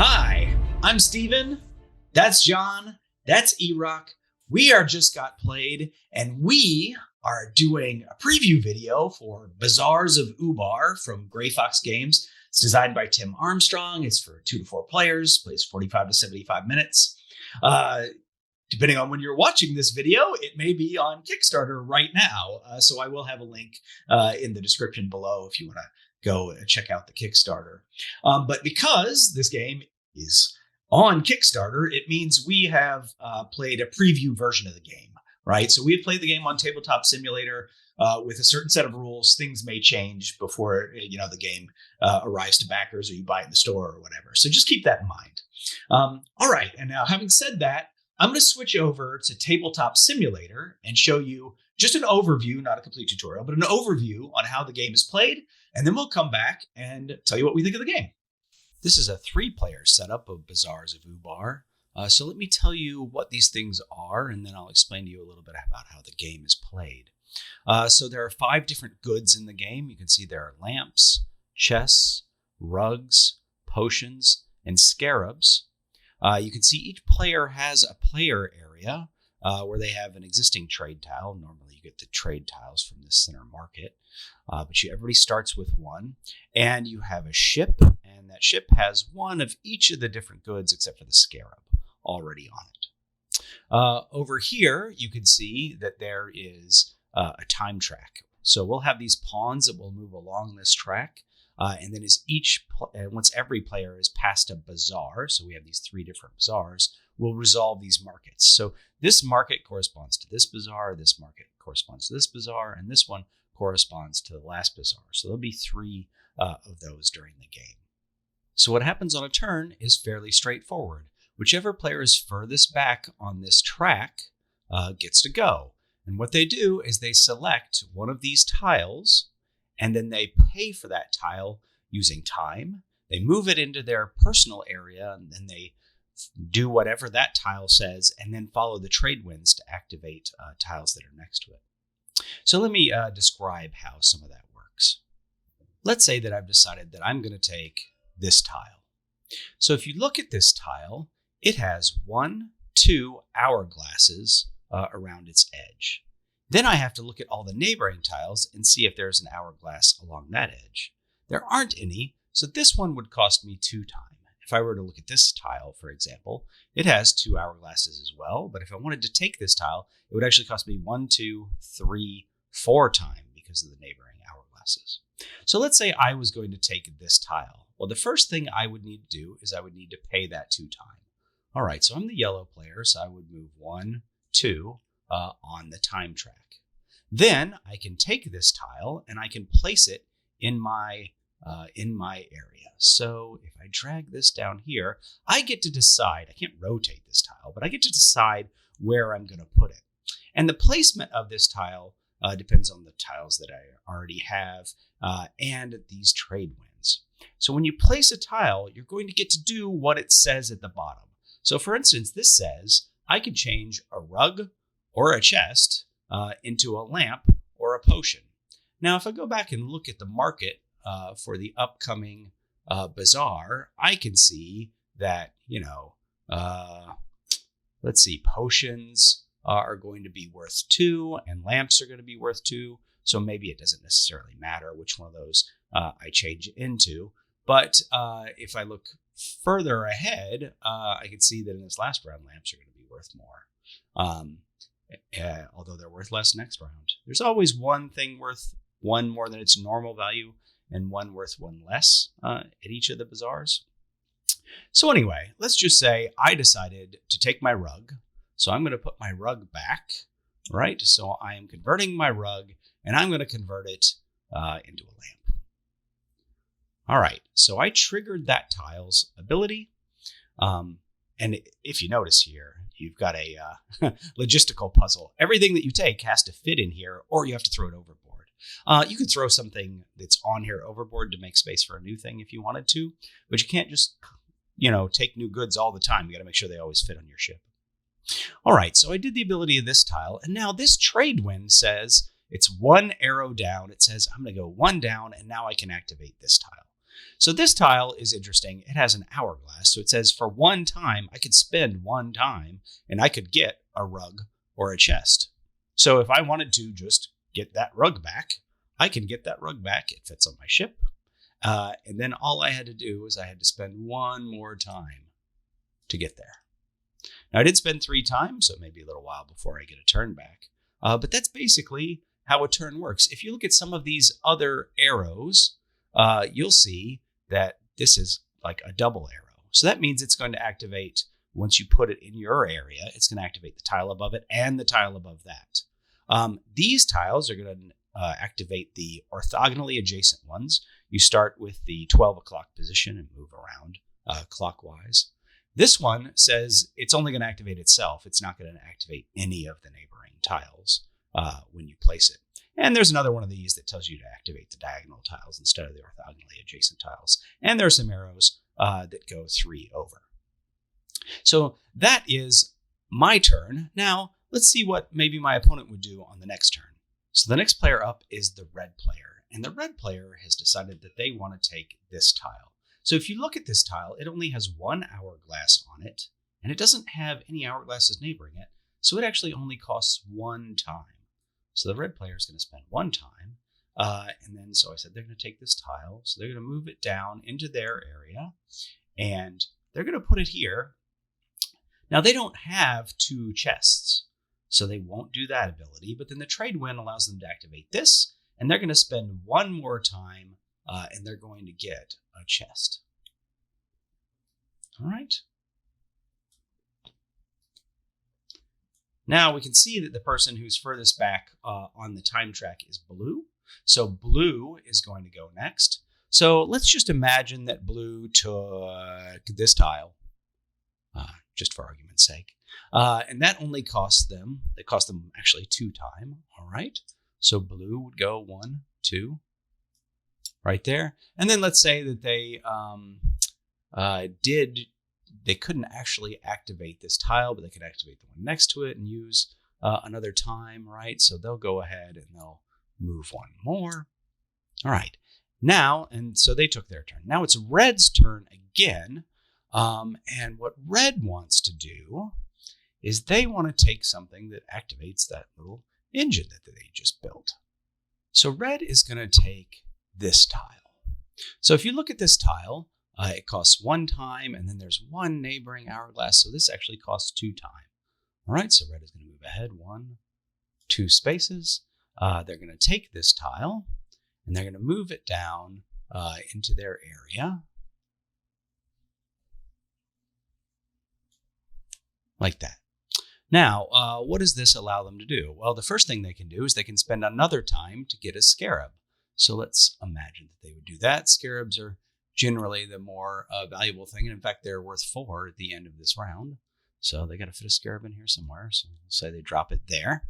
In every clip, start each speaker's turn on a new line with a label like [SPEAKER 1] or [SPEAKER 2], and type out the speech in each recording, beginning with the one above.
[SPEAKER 1] Hi, I'm Steven. That's John. That's Erock. We are Just Got Played, and we are doing a preview video for Bazaars of Ubar from Gray Fox Games. It's designed by Tim Armstrong. It's for 2 to 4 players, plays 45 to 75 minutes. Depending on when you're watching this video, it may be on Kickstarter right now. So I will have a link in the description below if you want to go check out the Kickstarter. But because this game is on Kickstarter, it means we have played a preview version of the game, right? So we have played the game on Tabletop Simulator with a certain set of rules. Things may change before the game arrives to backers or you buy it in the store or whatever. So just keep that in mind. All right, and now having said that, I'm going to switch over to Tabletop Simulator and show you just an overview, not a complete tutorial, but an overview on how the game is played. And then we'll come back and tell you what we think of the game. This is a 3-player setup of Bazaars of Ubar. So let me tell you what these things are, and then I'll explain to you a little bit about how the game is played. So there are 5 different goods in the game. You can see there are lamps, chests, rugs, potions, and scarabs. You can see each player has a player area where they have an existing trade tile. Normally you get the trade tiles from the center market, but everybody starts with one. And you have a ship, and that ship has one of each of the different goods except for the scarab already on it. Over here, you can see that there is a time track. So we'll have these pawns that will move along this track. And then once every player is past a bazaar, so we have these 3 different bazaars, we'll resolve these markets. So this market corresponds to this bazaar, this market corresponds to this bazaar, and this one corresponds to the last bazaar. So there'll be 3 of those during the game. So what happens on a turn is fairly straightforward. Whichever player is furthest back on this track gets to go. And what they do is they select one of these tiles, and then they pay for that tile using time. They move it into their personal area, and then they do whatever that tile says, and then follow the trade winds to activate tiles that are next to it. So let me describe how some of that works. Let's say that I've decided that I'm going to take this tile. So if you look at this tile, it has 1, 2 hourglasses around its edge. Then I have to look at all the neighboring tiles and see if there's an hourglass along that edge. There aren't any, so this one would cost me 2 time. If I were to look at this tile, for example, it has 2 hourglasses as well, but if I wanted to take this tile, it would actually cost me 1, 2, 3, 4 time because of the neighboring hourglasses. So let's say I was going to take this tile. Well, the first thing I would need to do is I would need to pay that 2 time. All right, so I'm the yellow player, so I would move 1, 2 on the time track. Then I can take this tile and I can place it in my area. So if I drag this down here, I get to decide, I can't rotate this tile, but I get to decide where I'm going to put it. And the placement of this tile depends on the tiles that I already have and these trade winds. So when you place a tile, you're going to get to do what it says at the bottom. So for instance, this says I can change a rug or a chest into a lamp or a potion. Now, if I go back and look at the market for the upcoming bazaar, I can see that, let's see, potions are going to be worth 2 and lamps are going to be worth 2. So maybe it doesn't necessarily matter which one of those I change into. But if I look further ahead, I can see that in this last round, lamps are going to be worth more. Although they're worth less next round. There's always one thing worth 1 more than its normal value and 1 worth 1 less at each of the bazaars. So anyway, let's just say I decided to take my rug. So I'm going to put my rug back, right? So I am converting my rug and I'm going to convert it into a lamp. All right, so I triggered that tile's ability. And if you notice here, you've got a logistical puzzle. Everything that you take has to fit in here, or you have to throw it overboard. You could throw something that's on here overboard to make space for a new thing if you wanted to, but you can't just, take new goods all the time. You got to make sure they always fit on your ship. All right, so I did the ability of this tile, and now this trade wind says it's 1 arrow down. It says I'm going to go 1 down, and now I can activate this tile. So this tile is interesting. It has an hourglass. So it says for one time, I could spend one time and I could get a rug or a chest. So if I wanted to just get that rug back, I can get that rug back. It fits on my ship. And then all I had to do was I had to spend one more time to get there. Now I did spend 3 times, so maybe a little while before I get a turn back. But that's basically how a turn works. If you look at some of these other arrows, you'll see that this is like a double arrow. So that means it's going to activate, once you put it in your area, it's going to activate the tile above it and the tile above that. These tiles are going to activate the orthogonally adjacent ones. You start with the 12 o'clock position and move around clockwise. This one says it's only going to activate itself. It's not going to activate any of the neighboring tiles when you place it. And there's another one of these that tells you to activate the diagonal tiles instead of the orthogonally adjacent tiles. And there are some arrows that go 3 over. So that is my turn. Now, let's see what maybe my opponent would do on the next turn. So the next player up is the red player. And the red player has decided that they want to take this tile. So if you look at this tile, it only has one hourglass on it, and it doesn't have any hourglasses neighboring it. So it actually only costs 1 time. So the red player is going to spend 1 time. And then, so I said, they're going to take this tile. So they're going to move it down into their area, and they're going to put it here. Now they don't have 2 chests, so they won't do that ability. But then the trade win allows them to activate this, and they're going to spend 1 more time, and they're going to get a chest. All right. Now we can see that the person who's furthest back on the time track is blue. So blue is going to go next. So let's just imagine that blue took this tile, just for argument's sake. And that only cost them, it cost them actually 2 time. All right. So blue would go 1, 2, right there. And then let's say that they couldn't actually activate this tile, but they could activate the one next to it and use another time, right? So they'll go ahead and they'll move 1 more. All right. Now, and so they took their turn. Now it's red's turn again. And what red wants to do is they want to take something that activates that little engine that they just built. So red is going to take this tile. So if you look at this tile, it costs 1 time, and then there's 1 neighboring hourglass. So this actually costs 2 time. All right, so red is going to move ahead 1, 2 spaces. They're going to take this tile, and they're going to move it down into their area. Like that. Now, what does this allow them to do? Well, the first thing they can do is they can spend another time to get a scarab. So let's imagine that they would do that. Scarabs are generally the more valuable thing. And in fact, they're worth 4 at the end of this round. So they got to fit a scarab in here somewhere. So we'll say they drop it there.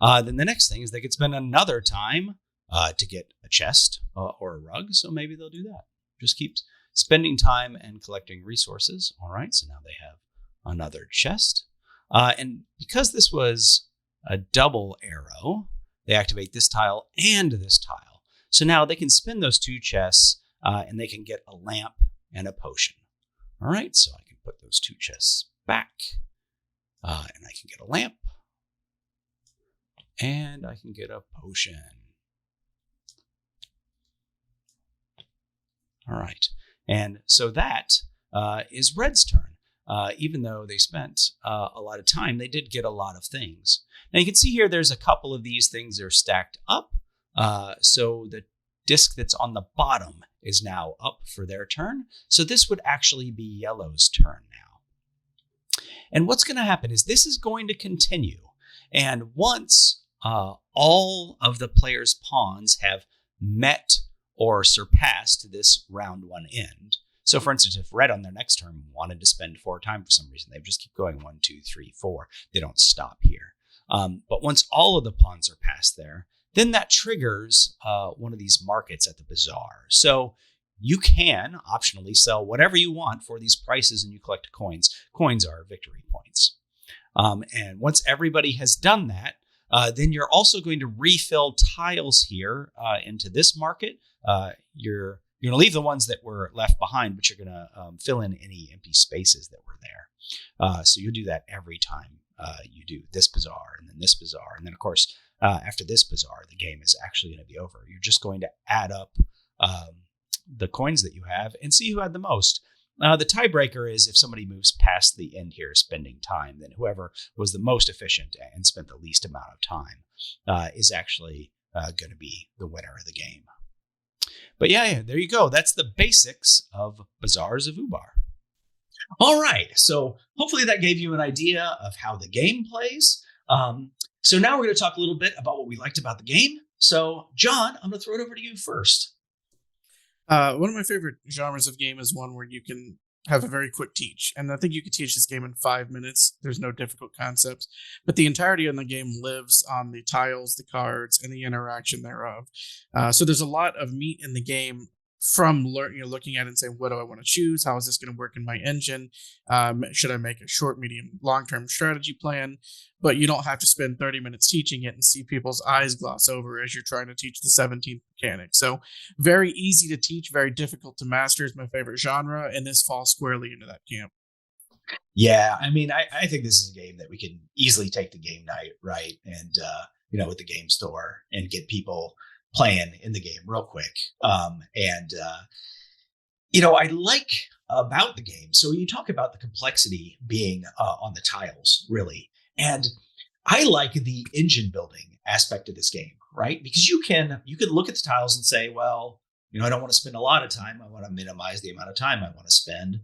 [SPEAKER 1] Then the next thing is they could spend another time to get a chest or a rug. So maybe they'll do that. Just keep spending time and collecting resources. All right. So now they have another chest. And because this was a double arrow, they activate this tile and this tile. So now they can spend those 2 chests and they can get a lamp and a potion. All right, so I can put those 2 chests back and I can get a lamp and I can get a potion. All right, and so that is red's turn. Even though they spent a lot of time, they did get a lot of things. Now you can see here there's a couple of these things that are stacked up. So the disc that's on the bottom is now up for their turn. So this would actually be yellow's turn now. And what's going to happen is this is going to continue. And once all of the players' pawns have met or surpassed this round 1 end. So for instance, if red on their next turn wanted to spend 4 time for some reason, they just keep going 1, 2, 3, 4. They don't stop here. But once all of the pawns are past there, then that triggers one of these markets at the bazaar. So you can optionally sell whatever you want for these prices and you collect coins. Coins are victory points. And once everybody has done that, then you're also going to refill tiles here into this market. You're You're going to leave the ones that were left behind, but you're going to fill in any empty spaces that were there. So you'll do that every time you do this bazaar and then this bazaar. And then, of course, after this bazaar, the game is actually going to be over. You're just going to add up the coins that you have and see who had the most. The tiebreaker is if somebody moves past the end here, spending time, then whoever was the most efficient and spent the least amount of time is actually going to be the winner of the game. But yeah, there you go. That's the basics of Bazaars of Ubar. All right. So hopefully that gave you an idea of how the game plays. So now we're going to talk a little bit about what we liked about the game. So John, I'm going to throw it over to you first.
[SPEAKER 2] One of my favorite genres of game is one where you can have a very quick teach. And I think you could teach this game in 5 minutes. There's no difficult concepts. But the entirety of the game lives on the tiles, the cards, and the interaction thereof. So there's a lot of meat in the game from looking at it and saying, what do I want to choose? How is this going to work in my engine? Should I make a short, medium, long-term strategy plan? But you don't have to spend 30 minutes teaching it and see people's eyes gloss over as you're trying to teach the 17th mechanic. So very easy to teach, very difficult to master is my favorite genre, and this falls squarely into that camp.
[SPEAKER 1] Yeah, I mean, I think this is a game that we can easily take to game night, right? And, with the game store and get people playing in the game real quick. I like about the game. So you talk about the complexity being on the tiles, really. And I like the engine building aspect of this game, right? Because you can look at the tiles and say, well, I don't want to spend a lot of time. I want to minimize the amount of time I want to spend.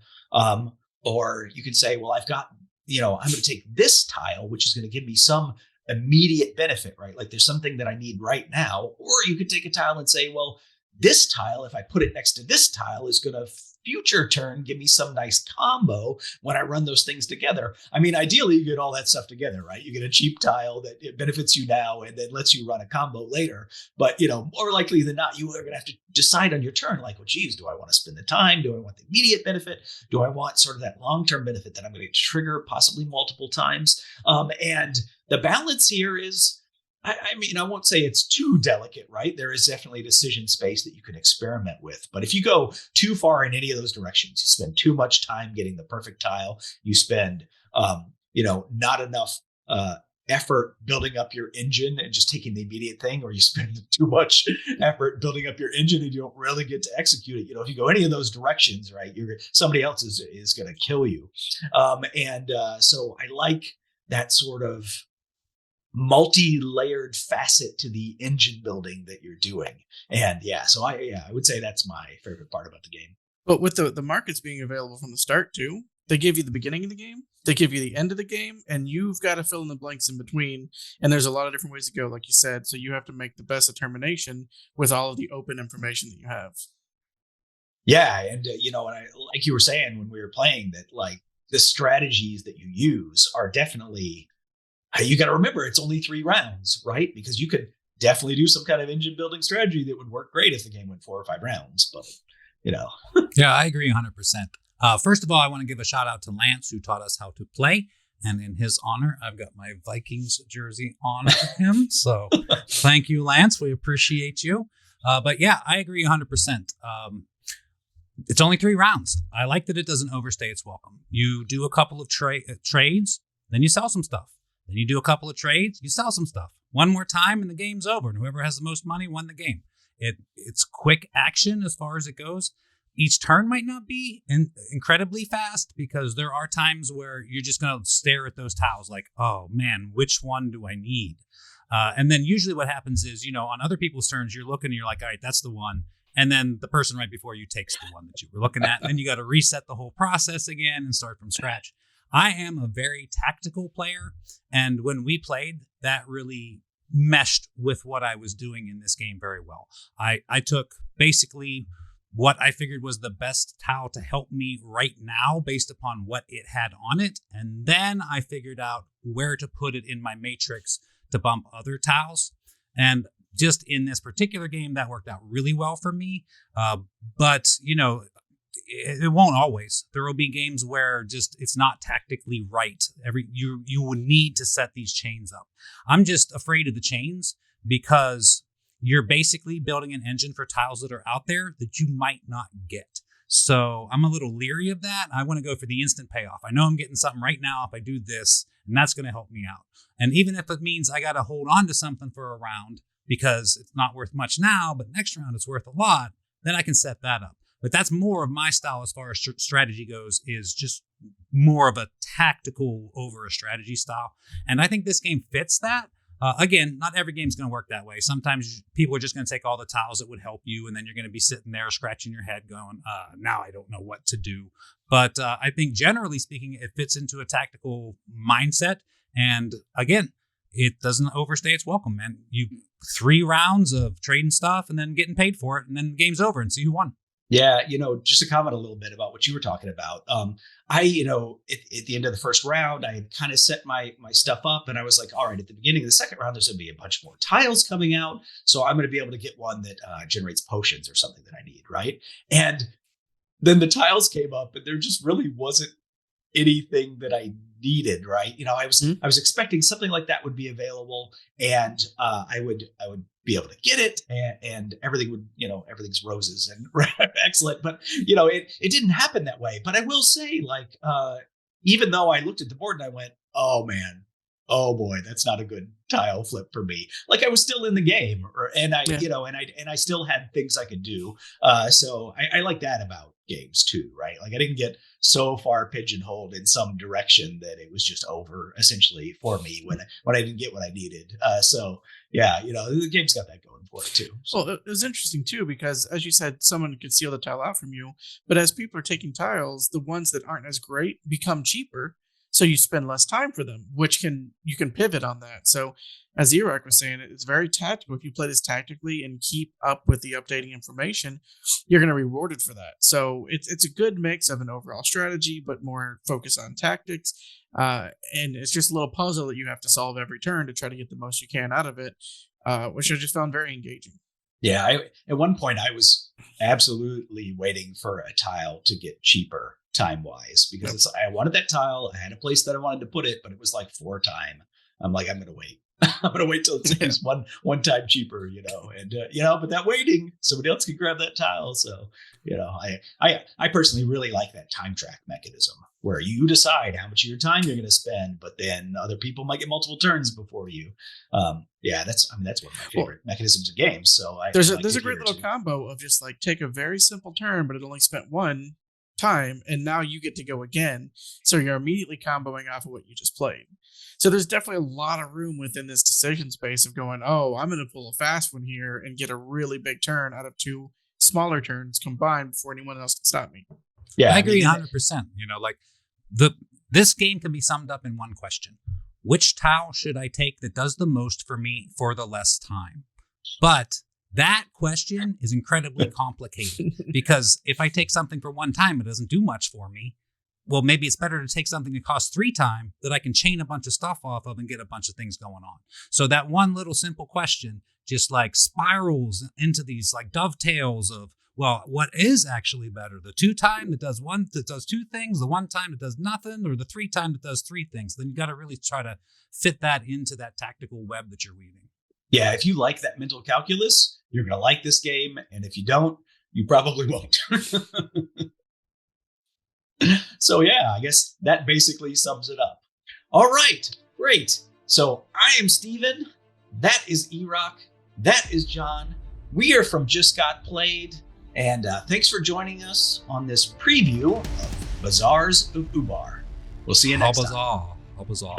[SPEAKER 1] Or you can say, well, I've got, I'm going to take this tile, which is going to give me some immediate benefit, right? Like there's something that I need right now. Or you could take a tile and say, well, this tile, if I put it next to this tile, is going to future turn give me some nice combo when I run those things together. I mean, ideally, you get all that stuff together, right? You get a cheap tile that it benefits you now and then lets you run a combo later. But, more likely than not, you are going to have to decide on your turn, like, well, geez, do I want to spend the time? Do I want the immediate benefit? Do I want sort of that long-term benefit that I'm going to trigger possibly multiple times? And the balance here is, I mean, I won't say it's too delicate, right? There is definitely decision space that you can experiment with. But if you go too far in any of those directions, you spend too much time getting the perfect tile, you spend, not enough effort building up your engine and just taking the immediate thing, or you spend too much effort building up your engine and you don't really get to execute it. If you go any of those directions, right, somebody else is going to kill you. So I like that sort of multi-layered facet to the engine building that you're doing. And so I would say that's my favorite part about the game.
[SPEAKER 2] But with the markets being available from the start too, they give you the beginning of the game, they give you the end of the game, and you've got to fill in the blanks in between. And there's a lot of different ways to go, like you said. So you have to make the best determination with all of the open information that you have.
[SPEAKER 1] Yeah. And, and I, like you were saying when we were playing, that like the strategies that you use are definitely, you got to remember it's only 3 rounds, right? Because you could definitely do some kind of engine building strategy that would work great if the game went 4 or 5 rounds. But,
[SPEAKER 3] Yeah, I agree 100%. First of all, I want to give a shout out to Lance, who taught us how to play. And in his honor, I've got my Vikings jersey on for him. So thank you, Lance. We appreciate you. But yeah, I agree 100%. It's only 3 rounds. I like that it doesn't overstay its welcome. You do a couple of trades, then you sell some stuff. Then you do a couple of trades, you sell some stuff. One more time and the game's over. And whoever has the most money won the game. It's quick action as far as it goes. Each turn might not be incredibly fast because there are times where you're just going to stare at those tiles like, oh man, which one do I need? And then usually what happens is, on other people's turns, you're looking and you're like, all right, that's the one. And then the person right before you takes the one that you were looking at. And then you got to reset the whole process again and start from scratch. I am a very tactical player, and when we played, that really meshed with what I was doing in this game very well. I took basically what I figured was the best tile to help me right now based upon what it had on it, and then I figured out where to put it in my matrix to bump other tiles. And just in this particular game, that worked out really well for me. But, it won't always. There will be games where just it's not tactically right. You would need to set these chains up. I'm just afraid of the chains because you're basically building an engine for tiles that are out there that you might not get. So I'm a little leery of that. I want to go for the instant payoff. I know I'm getting something right now if I do this, and that's going to help me out. And even if it means I got to hold on to something for a round because it's not worth much now, but next round it's worth a lot, then I can set that up. But that's more of my style as far as strategy goes, is just more of a tactical over a strategy style. And I think this game fits that. Again, not every game's going to work that way. Sometimes people are just going to take all the tiles that would help you, and then you're going to be sitting there scratching your head going, now I don't know what to do. But I think generally speaking, it fits into a tactical mindset. And again, it doesn't overstay its welcome, man. 3 rounds of trading stuff and then getting paid for it, and then the game's over and see who won.
[SPEAKER 1] Yeah, just to comment a little bit about what you were talking about. At the end of the first round, I had kind of set my stuff up, and I was like, all right, at the beginning of the second round, there's going to be a bunch more tiles coming out. So I'm going to be able to get one that generates potions or something that I need, right? And then the tiles came up, and there just really wasn't anything that I needed, right? I was expecting something like that would be available, and I would be able to get it, and everything would, everything's roses and excellent. But it didn't happen that way. But I will say, like, even though I looked at the board and I went, oh man, oh boy, that's not a good tile flip for me. Like, I was still in the game, and I still had things I could do. So I like that about games too, right? Like, I didn't get so far pigeonholed in some direction that it was just over essentially for me when I didn't get what I needed. So yeah, the game's got that going for it too. So.
[SPEAKER 2] Well, it was interesting too, because as you said, someone could steal the tile out from you, but as people are taking tiles, the ones that aren't as great become cheaper. So you spend less time for them, you can pivot on that. So as Erock was saying, it's very tactical. If you play this tactically and keep up with the updating information, you're going to be rewarded for that. So it's a good mix of an overall strategy, but more focus on tactics. And it's just a little puzzle that you have to solve every turn to try to get the most you can out of it, which I just found very engaging.
[SPEAKER 1] Yeah, at one point I was absolutely waiting for a tile to get cheaper time-wise, because I wanted that tile. I had a place that I wanted to put it, but it was like 4 time. I'm like, I'm going to wait. I'm going to wait till it's one time cheaper, and but that waiting, somebody else can grab that tile. So, I personally really like that time track mechanism where you decide how much of your time you're going to spend, but then other people might get multiple turns before you. That's one of my favorite mechanisms of games. So
[SPEAKER 2] there's a great little combo of just like take a very simple turn, but it only spent 1 time, and now you get to go again. So you're immediately comboing off of what you just played. So there's definitely a lot of room within this decision space of going, oh, I'm going to pull a fast one here and get a really big turn out of 2 smaller turns combined before anyone else can stop me.
[SPEAKER 3] Yeah, I agree 100%. This game can be summed up in one question. Which tile should I take that does the most for me for the less time? But that question is incredibly complicated, because if I take something for 1 time, it doesn't do much for me. Well, maybe it's better to take something that costs 3 times that I can chain a bunch of stuff off of and get a bunch of things going on. So that one little simple question just like spirals into these like dovetails of, well, what is actually better? The 2 time that does 2 things, the 1 time that does nothing, or the 3 time that does 3 things? Then you got to really try to fit that into that tactical web that you're weaving.
[SPEAKER 1] Yeah, if you like that mental calculus, you're going to like this game. And if you don't, you probably won't. So yeah, I guess that basically sums it up. All right, great. So I am Steven. That is Erock. That is John. We are from Just Got Played. And thanks for joining us on this preview of Bazaars of Ubar. We'll see you next time.
[SPEAKER 3] How bizarre.